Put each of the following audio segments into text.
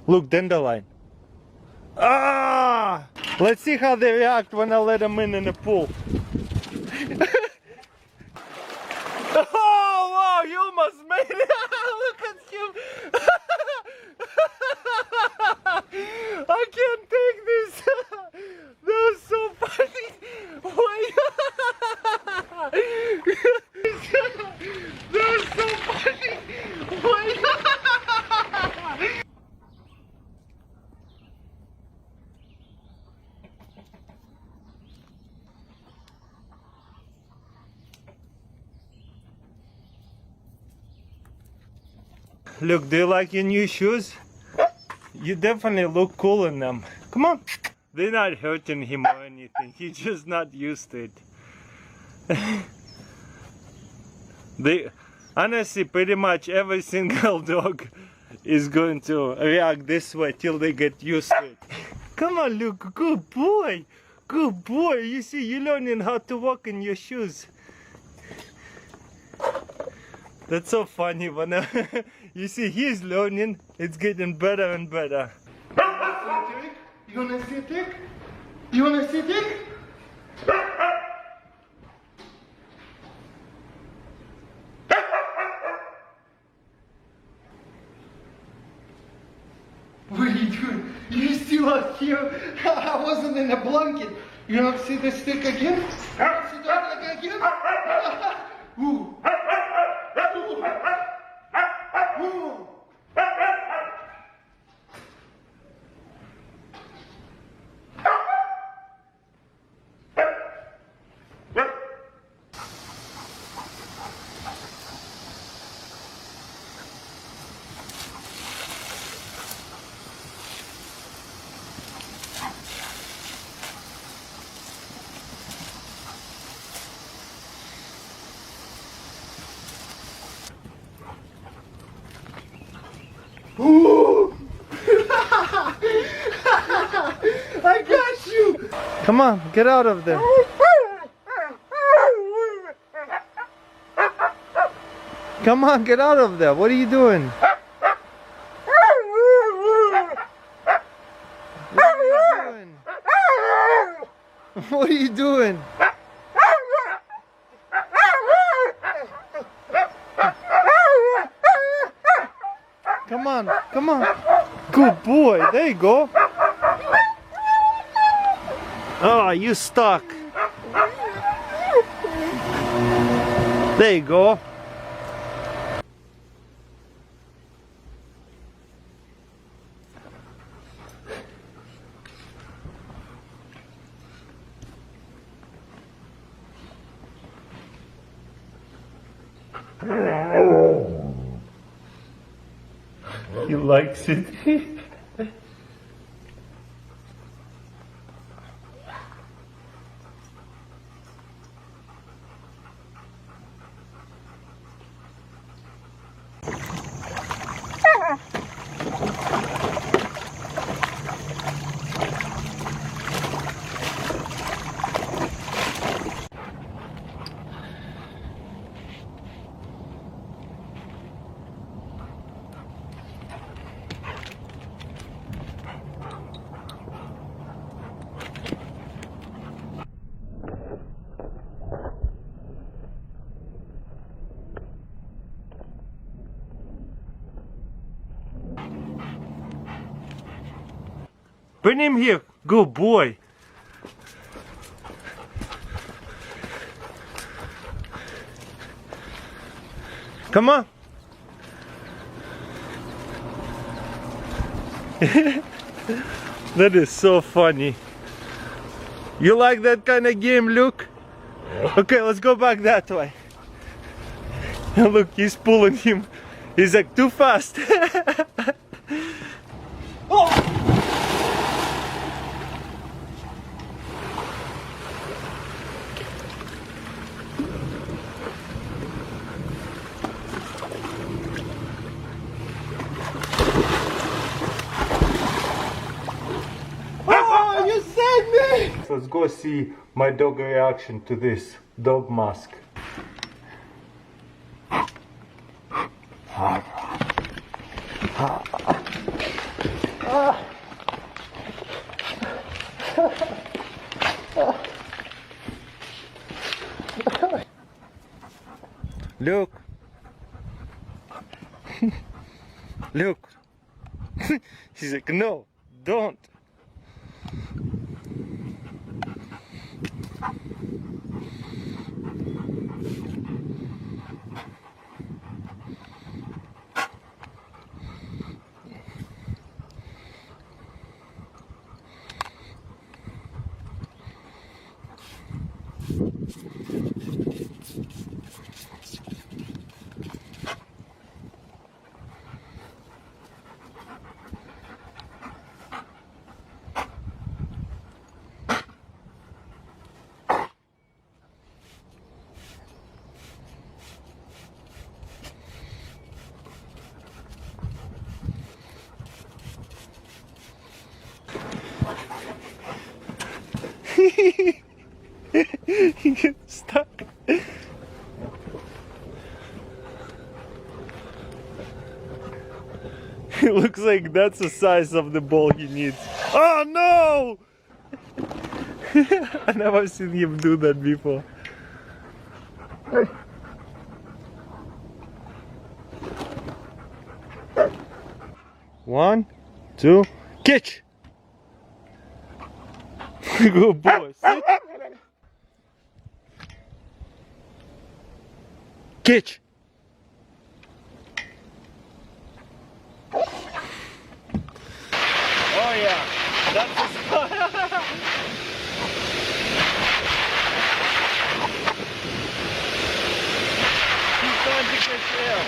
Look, dandelion. Ah! Let's see how they react when I let them in the pool. Oh, wow, you almost made it. Look at him. I can't take this. That's so funny. That's so funny. Look, do you like your new shoes? You definitely look cool in them. Come on. They're not hurting him or anything. He's just not used to it. They, honestly, pretty much every single dog is going to react this way till they get used to it. Come on, Luke. Good boy. Good boy. You see, you're learning how to walk in your shoes. That's so funny. When you see, he's learning. It's getting better and better. You wanna see a tick? You wanna see a tick? What are you doing? You still out here? I wasn't in a blanket. You don't see the stick again? See that again? Ooh. Ooh. Ooh. I got you! Come on, get out of there. Come on, get out of there. What are you doing? What are you doing? Come on, come on. Good boy. There you go. Oh, you stuck. There you go. He likes it. Bring him here. Good boy. Come on. That is so funny. You like that kind of game, Luke? Okay, let's go back that way. Look, he's pulling him. He's like too fast. Oh! Let's go see my dog reaction to this dog mask. Look. Look. He's like, no, don't. He gets stuck. It looks like that's the size of the ball he needs. Oh no! I never seen him do that before. One, two, catch! Good boy. Sit. Catch. Oh yeah, that's the spot. He's trying to catch air.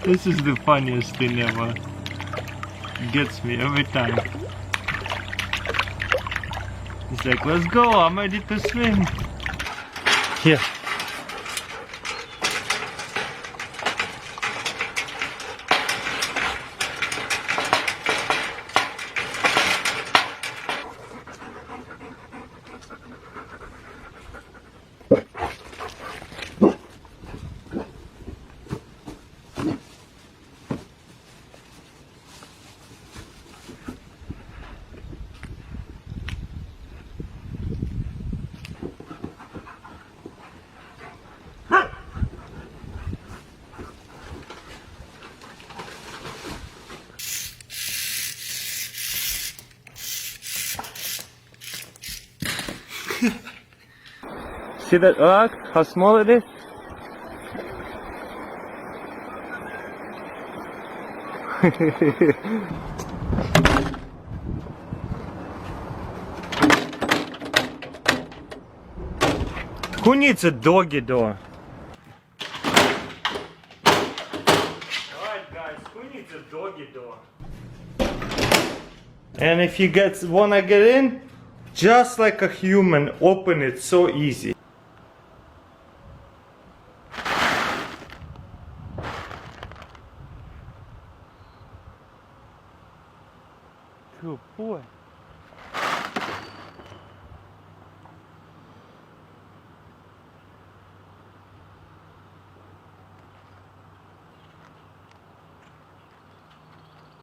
This is the funniest thing ever. Gets me every time. He's like, let's go, I'm ready to swim. Here. See that rock? How small it is? Who needs a doggy door? Alright guys, who needs a doggy door? And if you wanna get in, just like a human, open it so easy.